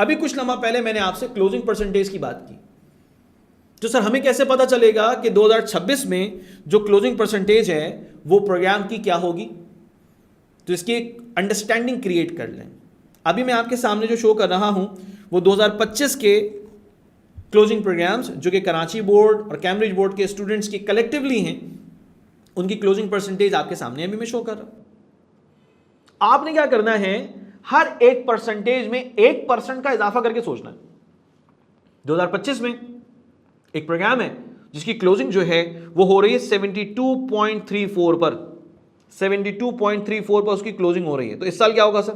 अभी कुछ लम्हा पहले मैंने आपसे क्लोजिंग परसेंटेज की बात की, तो सर हमें कैसे पता चलेगा कि 2026 में जो क्लोजिंग परसेंटेज है वो प्रोग्राम की क्या होगी? तो इसकी एक अंडरस्टैंडिंग क्रिएट कर लें। अभी मैं आपके सामने जो शो कर रहा हूं वो 2025 के क्लोजिंग प्रोग्राम्स जो कि कराची बोर्ड और कैम्ब्रिज बोर्ड के स्टूडेंट्स की कलेक्टिवली हैं, उनकी क्लोजिंग परसेंटेज आपके सामने अभी मैं शो कर रहा हूं। आपने क्या करना है, हर एक परसेंटेज में 1% का इजाफा करके सोचना है। 2025 में एक प्रोग्राम है जिसकी क्लोजिंग जो है वो हो रही है 72.34 पर, 72.34 पर उसकी क्लोजिंग हो रही है। तो इस साल क्या होगा सर?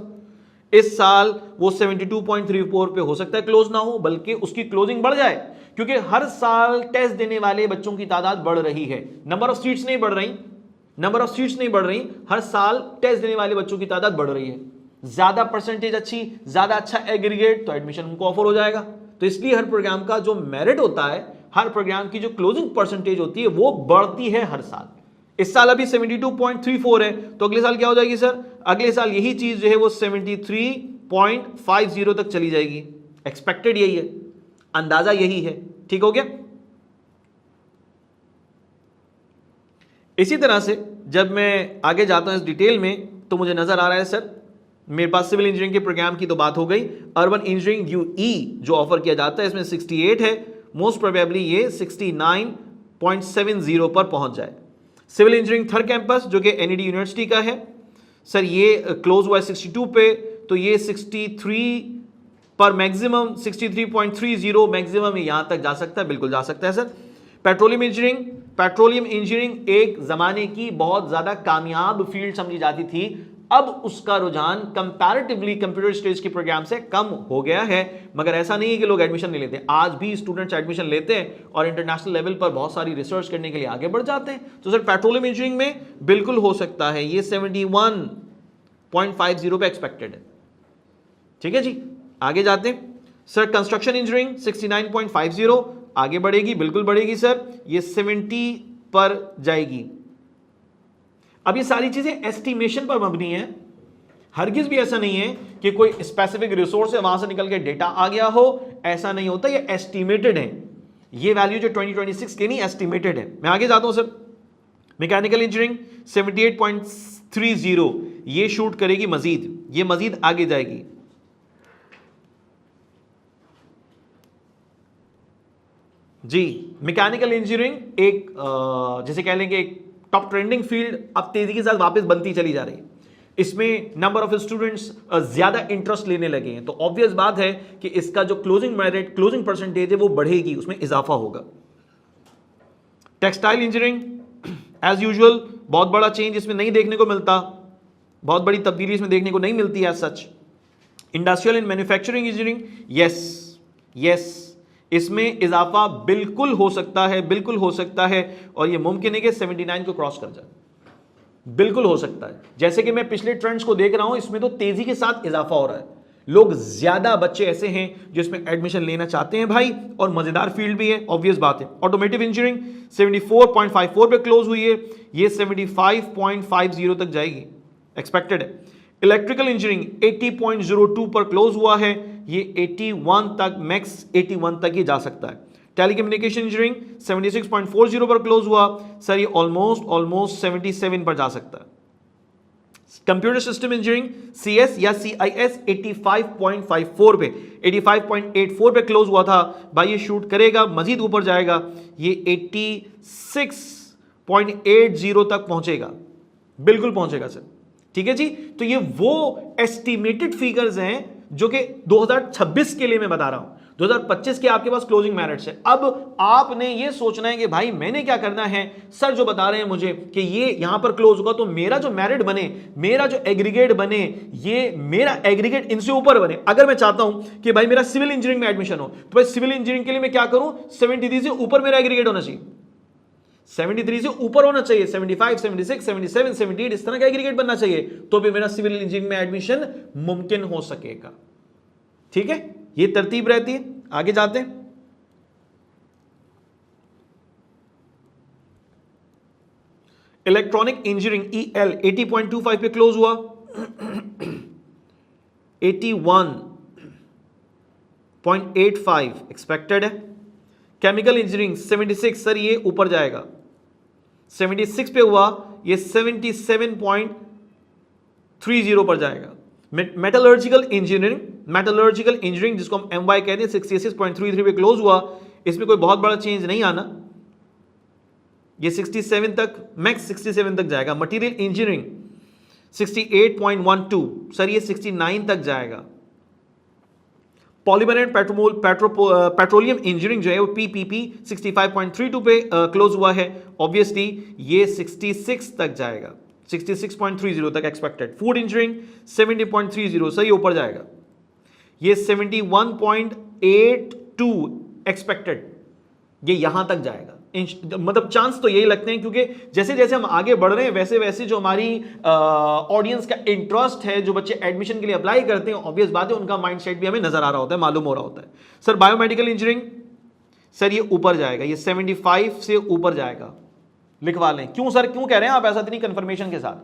इस साल वो 72.34 पे हो सकता है क्लोज ना हो, बल्कि उसकी क्लोजिंग बढ़ जाए, क्योंकि हर साल टेस्ट देने वाले बच्चों की तादाद बढ़ रही है। नंबर ऑफ सीट्स नहीं बढ़ रही, नंबर ऑफ सीट्स नहीं बढ़ रही, हर साल टेस्ट देने वाले बच्चों की तादाद बढ़ रही है। ज्यादा परसेंटेज अच्छी, ज्यादा अच्छा एग्रीगेट, तो एडमिशन उनको ऑफर हो जाएगा। तो इसलिए हर प्रोग्राम का जो मेरिट होता है, हर प्रोग्राम की जो क्लोजिंग परसेंटेज होती है वो बढ़ती है हर साल। इस साल अभी 72.34 है, तो अगले साल क्या हो जाएगी सर? अगले साल यही चीज जो है वो 73.50 तक चली जाएगी। एक्सपेक्टेड यही है, अंदाजा यही है। ठीक हो गया? इसी तरह से जब मैं आगे जाता हूं इस डिटेल में, तो मुझे नजर आ रहा है सर, मेरे पास सिविल इंजीनियरिंग के प्रोग्राम की तो बात हो गई। अर्बन इंजीनियरिंग यूई जो ऑफर किया जाता है इसमें 68 है, मोस्ट प्रोबेबली ये 69.70 पर पहुंच जाए। सिविल इंजीनियरिंग थर्ड कैंपस जो कि एनईडी यूनिवर्सिटी का है सर, ये क्लोज हुआ है 62 पे, तो ये 63 पर मैक्सिमम 63.30 मैक्सिमम यहां तक जा सकता है, बिल्कुल जा सकता है sir. Petroleum engineering, petroleum engineering एक जमाने की बहुत ज्यादा कामयाब फील्ड समझी जाती थी, अब उसका रुझान कंपैरेटिवली कंप्यूटर स्टेज के प्रोग्राम से कम हो गया है। मगर ऐसा नहीं है कि लोग एडमिशन नहीं लेते, आज भी स्टूडेंट्स एडमिशन लेते हैं और इंटरनेशनल लेवल पर बहुत सारी रिसर्च करने के लिए आगे बढ़ जाते हैं। तो सर पेट्रोलियम इंजीनियरिंग में बिल्कुल हो सकता है, ये 71.50 पे एक्सपेक्टेड है। ठीक है जी, आगे जाते हैं सर। कंस्ट्रक्शन इंजीनियरिंग 69.50 आगे बढ़ेगी, बिल्कुल बढ़ेगी सर, ये 70 पर जाएगी। अब ये सारी चीजें एस्टिमेशन पर मबनी है, हरगिज भी ऐसा नहीं है कि कोई स्पेसिफिक रिसोर्स है वहां से निकल के डेटा आ गया हो, ऐसा नहीं होता, ये एस्टिमेटेड है। ये वैल्यू जो 2026 के नहीं एस्टिमेटेड है। मैं आगे जाता हूं सर। मैकेनिकल इंजीनियरिंग 78.30 ये शूट करेगी मजीद, ये मजीद आगे जाएगी। जी, मैकेनिकल इंजीनियरिंग एक जैसे कह लेंगे एक टॉप ट्रेंडिंग फील्ड अब तेजी के साथ वापस बनती चली जा रही है। इसमें नंबर ऑफ स्टूडेंट्स ज्यादा इंटरेस्ट लेने लगे हैं, तो ऑब्वियस बात है कि इसका जो क्लोजिंग मेरिट, क्लोजिंग परसेंटेज है वो बढ़ेगी, उसमें इजाफा होगा। टेक्सटाइल इंजीनियरिंग एज यूजुअल बहुत बड़ा चेंज इसमें नहीं देखने को मिलता, बहुत बड़ी तब्दीली इसमें देखने को नहीं मिलती है सच। Industrial and manufacturing engineering, yes इसमें इजाफा बिल्कुल हो सकता है, बिल्कुल हो सकता है, और यह मुमकिन है कि 79 को क्रॉस कर जाए, बिल्कुल हो सकता है। जैसे कि मैं पिछले ट्रेंड्स को देख रहा हूं, इसमें तो तेजी के साथ इजाफा हो रहा है। लोग ज्यादा बच्चे ऐसे हैं जो इसमें एडमिशन लेना चाहते हैं भाई, और मजेदार फील्ड भी है, ऑब्वियस बात है। ऑटोमेटिव इंजीनियरिंग 74.54 पे क्लोज हुई है, ये 75.50 तक जाएगी, एक्सपेक्टेड है। इलेक्ट्रिकल इंजीनियरिंग 80.02 पर क्लोज हुआ है, ये 81 तक, मैक्स 81 तक ही जा सकता है। टेलीकम्युनिकेशन इंजीनियरिंग 76.40 पर क्लोज हुआ सर, ये ऑलमोस्ट 77 पर जा सकता है। कंप्यूटर सिस्टम इंजीनियरिंग CS या CIS 85.54 पे, 85.84 पे क्लोज हुआ था भाई, ये शूट करेगा, मजीद ऊपर जाएगा, ये 86.80 तक पहुंचेगा, बिल्कुल पहुंचेगा सर। ठीक है जी, तो ये वो एस्टिमेटेड फिगर्स हैं जो कि 2026 के लिए मैं बता रहा हूं। 2025 के आपके पास क्लोजिंग मेरिट्स है। अब आपने ये सोचना है कि भाई मैंने क्या करना है, सर जो बता रहे हैं मुझे कि ये यहां पर क्लोज होगा तो मेरा जो मेरिट बने, मेरा जो एग्रीगेट बने, ये मेरा एग्रीगेट इनसे ऊपर बने। अगर मैं चाहता हूं कि भाई मेरा सिविल इंजीनियरिंग में एडमिशन हो, तो भाई सिविल इंजीनियरिंग के लिए मैं क्या करूं, 73 से ऊपर मेरा एग्रीगेट होना चाहिए, 73 से ऊपर होना चाहिए, 75, 76, 77, 78 इस तरह का एग्रीगेट बनना चाहिए, तो भी मेरा सिविल इंजीनियरिंग में एडमिशन मुमकिन हो सकेगा। ठीक है, ये तरतीब रहती है। आगे जाते हैं। इलेक्ट्रॉनिक इंजीनियरिंग EL 80.25 पे क्लोज हुआ, 81 0.85 एक्सपेक्टेड है। केमिकल इंजीनियरिंग 76, सर ये ऊपर जाएगा, 76 पे हुआ, ये 77.30 पर जाएगा। मेटलर्जिकल इंजीनियरिंग जिसको हम MY कहते हैं 66.33 पे क्लोज हुआ, इसमें कोई बहुत बड़ा चेंज नहीं आना, ये 67 तक, मैक्स 67 तक जाएगा। मटेरियल इंजीनियरिंग 68.12, सर ये 69 तक जाएगा। पॉलीमर एंड पेट्रोलियम इंजीनियरिंग जो है वो PPP 65.32 पे क्लोज हुआ है, ऑब्वियसली ये 66 तक जाएगा, 66.30 तक एक्सपेक्टेड। फूड इंजीनियरिंग 70.30, सही ऊपर जाएगा, ये 71.82 एक्सपेक्टेड, ये यहां तक जाएगा। मतलब चांस तो यही लगते हैं, क्योंकि जैसे जैसे हम आगे बढ़ रहे हैं वैसे वैसे जो हमारी ऑडियंस का इंटरेस्ट है, जो बच्चे एडमिशन के लिए अप्लाई करते हैं, ऑब्वियस बात है उनका माइंडसेट भी हमें नजर आ रहा होता है, मालूम हो रहा होता है। सर बायोमेडिकल इंजीनियरिंग, सर ये ऊपर जाएगा, ये 75 से ऊपर जाएगा, लिखवा लें। क्यों सर, क्यों कह रहे हैं आप ऐसा इतनी कंफर्मेशन के साथ?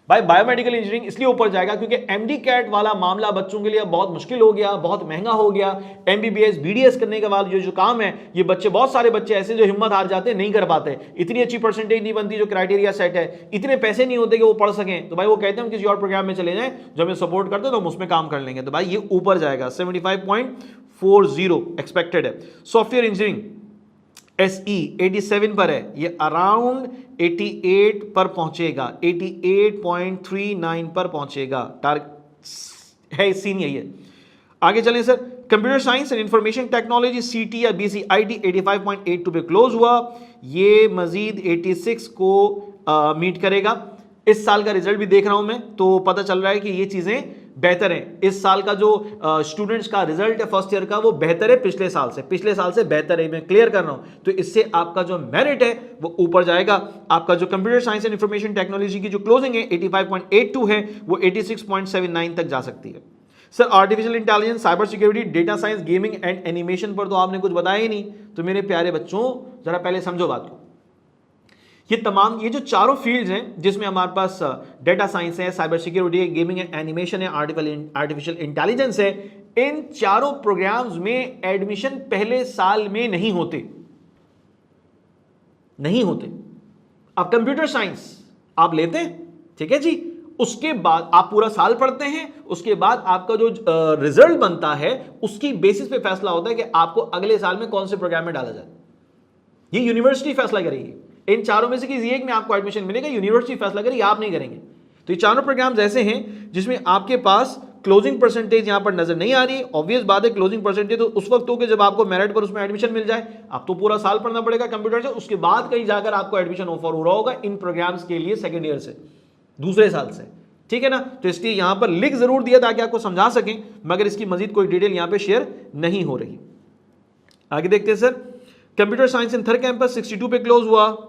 भाई बायोमेडिकल इंजीनियरिंग इसलिए ऊपर जाएगा क्योंकि MD कैट वाला मामला बच्चों के लिए बहुत मुश्किल हो गया, बहुत महंगा हो गया। MBBS BDS करने के बाद जो काम है, ये बच्चे, बहुत सारे बच्चे ऐसे जो हिम्मत हार जाते हैं, नहीं कर पाते, इतनी अच्छी परसेंटेज नहीं बनती जो क्राइटेरिया सेट है, इतने पैसे नहीं होते कि वो पढ़ सकें, तो भाई वो कहते हैं हम किसी और प्रोग्राम में चले जाएं जो हमें सपोर्ट करते हैं, तो हम उसमें काम कर लेंगे। तो भाई ये ऊपर जाएगा, 75.40 एक्सपेक्टेड है। सॉफ्टवेयर इंजीनियरिंग SE 87 पर है, ये अराउंड 88 पर पहुंचेगा, 88.39 पर पहुंचेगा, टारगेट है, सीन यही है। आगे चलें sir, computer science and information technology CT या BCIT 85.82 पे क्लोज हुआ, ये मजीद 86 को मीट करेगा। इस साल का रिजल्ट भी देख रहा हूं मैं, तो पता चल रहा है कि ये चीजें बेहतर है। इस साल का जो स्टूडेंट्स का रिजल्ट है फर्स्ट ईयर का, वो बेहतर है पिछले साल से बेहतर है, मैं क्लियर कर रहा हूं। तो इससे आपका जो मेरिट है वो ऊपर जाएगा। आपका जो computer science and information technology की जो क्लोजिंग है 85.82 है, वो 86.79 तक जा सकती है। Sir artificial intelligence, cyber security, data science, gaming and animation पर तो आपने कुछ बताया ही नहीं। तो मेरे प्यारे बच्चों जरा पहले समझो बात को, ये तमाम, ये जो चारों फील्ड्स हैं जिसमें हमारे पास डेटा साइंस है, साइबर सिक्योरिटी है, गेमिंग एंड एनिमेशन है, आर्टिफिशियल इंटेलिजेंस है, इन चारों प्रोग्राम्स में एडमिशन पहले साल में नहीं होते। अब कंप्यूटर साइंस आप लेते हैं, ठीक है जी, उसके बाद आप पूरा साल पढ़ते हैं, उसके बाद आपका जो रिजल्ट बनता है उसकी बेसिस पे फैसला होता है कि आपको अगले साल में कौन से प्रोग्राम में डाला जाए। ये यूनिवर्सिटी फैसला करेगी, इन चारों में से किसी एक में आपको एडमिशन मिलेगा, यूनिवर्सिटी फैसला करेगी, आप नहीं करेंगे। तो ये चारों प्रोग्राम्स ऐसे हैं जिसमें आपके पास क्लोजिंग परसेंटेज यहां पर नजर नहीं आ रही। ऑब्वियस बात है, क्लोजिंग परसेंटेज तो उस वक्त हो कि जब आपको मेरिट पर उसमें एडमिशन मिल जाए। आप तो पूरा साल पढ़ना पड़ेगा कंप्यूटर से, उसके बाद कहीं जाकर आपको एडमिशन ऑफर हो रहा होगा इन प्रोग्राम्स के लिए सेकेंड ईयर से, दूसरे साल से, ठीक है ना। तो इसलिए यहां पर लिख जरूर दिया ताकि आपको समझा सकें, मगर इसकी मजीद कोई डिटेल यहां पर शेयर नहीं हो रही। आगे देखते हैं sir, computer science in third campus 62 पे क्लोज हुआ,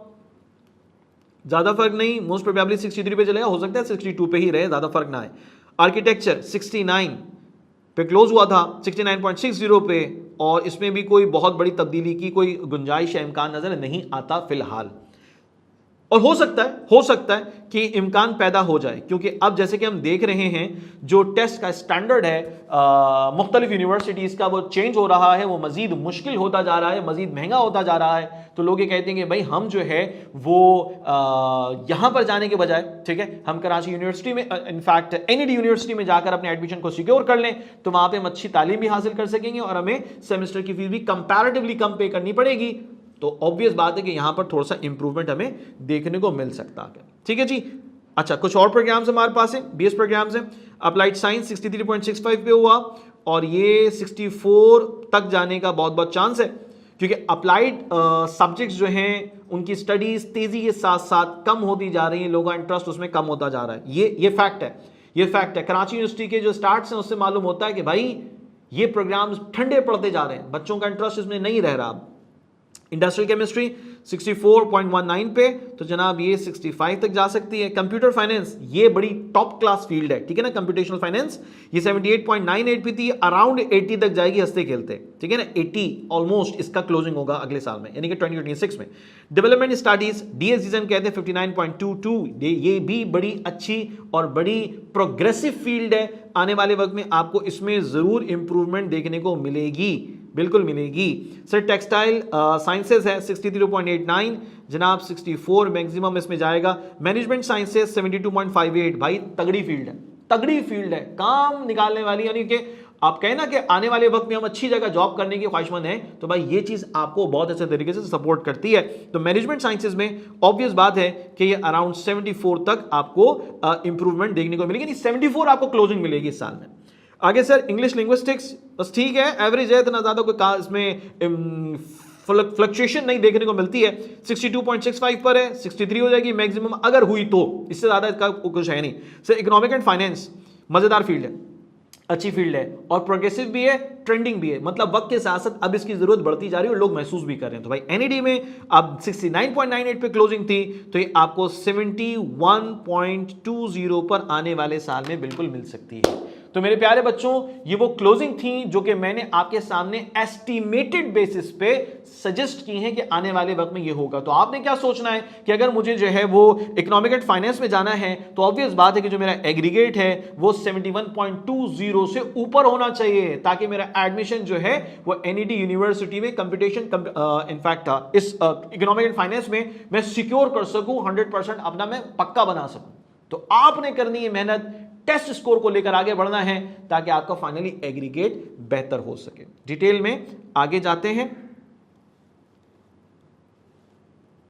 ज्यादा फर्क नहीं, मोस्ट प्रोबेबली 63 पे चलेगा, हो सकता है 62 पे ही रहे, ज्यादा फर्क ना आए। आर्किटेक्चर 69 पे क्लोज हुआ था, 69.60 पे, और इसमें भी कोई बहुत बड़ी तब्दीली की कोई गुंजाइश या इम्कान नजर नहीं आता फिलहाल। और हो सकता है कि इम्कान पैदा हो जाए, क्योंकि अब जैसे कि हम देख रहे हैं जो टेस्ट का स्टैंडर्ड है मुख्तलिफ यूनिवर्सिटीज़ का, वो चेंज हो रहा है, वो मज़ीद मुश्किल होता जा रहा है, मज़ीद महंगा होता जा रहा है। तो लोग ये कहते हैं कि भाई हम जो है वो यहाँ पर जाने के बजाय, ठीक है, हम कराची यूनिवर्सिटी में, इनफैक्ट NED यूनिवर्सिटी में जाकर अपने एडमिशन को सिक्योर कर लें, तो वहाँ पर हम अच्छी तालीम भी हासिल कर सकेंगे और हमें सेमेस्टर की फीस भी कंपैरेटिवली कम पे करनी पड़ेगी। तो ऑब्वियस बात है कि यहां पर थोड़ा सा इंप्रूवमेंट हमें देखने को मिल सकता है, ठीक है जी। अच्छा, कुछ और प्रोग्राम्स हमारे पास हैं, BS प्रोग्राम्स हैं। अप्लाइड साइंस 63.65 पे हुआ, और ये 64 तक जाने का बहुत बहुत चांस है, क्योंकि अप्लाइड सब्जेक्ट्स जो हैं उनकी स्टडीज तेजी के साथ साथ कम होती जा रही है, लोगों का इंटरेस्ट उसमें कम होता जा रहा है। ये फैक्ट है। कराची यूनिवर्सिटी के जो स्टार्ट्स हैं उससे मालूम होता है कि भाई ये प्रोग्राम्स ठंडे पड़ते जा रहे हैं, बच्चों का इंटरेस्ट इसमें नहीं रह रहा। इंडस्ट्रियल केमिस्ट्री 64.19 पे, तो जनाब ये 65 तक जा सकती है। कंप्यूटर फाइनेंस ये बड़ी टॉप क्लास फील्ड है, ठीक है ना, कंप्यूटेशनल फाइनेंस ये 78.98 पे थी, अराउंड 80 तक जाएगी हंसते खेलते, ठीक है ना, 80 ऑलमोस्ट इसका क्लोजिंग होगा अगले साल में, यानी कि 2026 में। डेवलपमेंट स्टडीज डीएसडीजन कहते हैं 59.22, ये भी बड़ी अच्छी और बड़ी प्रोग्रेसिव फील्ड है। आने वाले वक्त में आपको इसमें जरूर इंप्रूवमेंट देखने को मिलेगी, बिल्कुल मिलेगी। सर टेक्सटाइल साइंसेज है 63.89, जनाब 64 मैक्सिमम इसमें जाएगा। मैनेजमेंट साइंसेज 72.58, भाई तगड़ी फील्ड है, तगड़ी फील्ड है, काम निकालने वाली, यानी कि आप कहें ना कि आने वाले वक्त में हम अच्छी जगह जॉब करने की ख्वाहिशमंद हैं, तो भाई ये चीज आपको बहुत अच्छे तरीके से सपोर्ट करती है। तो मैनेजमेंट साइंसेज में ऑब्वियस बात है कि ये अराउंड 74 तक आपको इंप्रूवमेंट देखने को मिलेगी, 74 आपको क्लोजिंग मिलेगी इस साल में। आगे सर इंग्लिश लिंग्विस्टिक्स बस ठीक है, एवरेज है, इतना ज्यादा कोई इसमें फ्लक्चुएशन नहीं देखने को मिलती है। 62.65 पर है, 63 हो जाएगी मैक्सिमम अगर हुई तो, इससे ज्यादा इसका कुछ है नहीं। सर इकोनॉमिक एंड फाइनेंस मजेदार फील्ड है, अच्छी फील्ड है और प्रोग्रेसिव भी है, ट्रेंडिंग भी है, मतलब वक्त के साथ साथ अब इसकी जरूरत बढ़ती जा रही है और लोग महसूस भी कर रहे हैं। तो भाई एनईडी में अब 69.98 पे क्लोजिंग थी, तो ये आपको 71.20 पर आने वाले साल में बिल्कुल मिल सकती है। तो मेरे प्यारे बच्चों ये वो क्लोजिंग थी जो कि मैंने आपके सामने एस्टिमेटेड बेसिस पे सजेस्ट की है कि आने वाले वक्त में ये होगा। तो आपने क्या सोचना है कि अगर मुझे जो है वो इकोनॉमिक एंड फाइनेंस में जाना है, तो ऑब्वियस बात है कि जो मेरा एग्रीगेट है वो 71.20 से ऊपर होना चाहिए, ताकि मेरा एडमिशन जो है वो एनईडी यूनिवर्सिटी में कंप्यूटेशन इनफैक्ट इस इकोनॉमिक एंड फाइनेंस में मैं सिक्योर कर सकूं, 100% अपना मैं पक्का बना सकूं। तो आपने करनी है मेहनत, टेस्ट स्कोर को लेकर आगे बढ़ना है, ताकि आपका फाइनली एग्रीगेट बेहतर हो सके। डिटेल में आगे जाते हैं।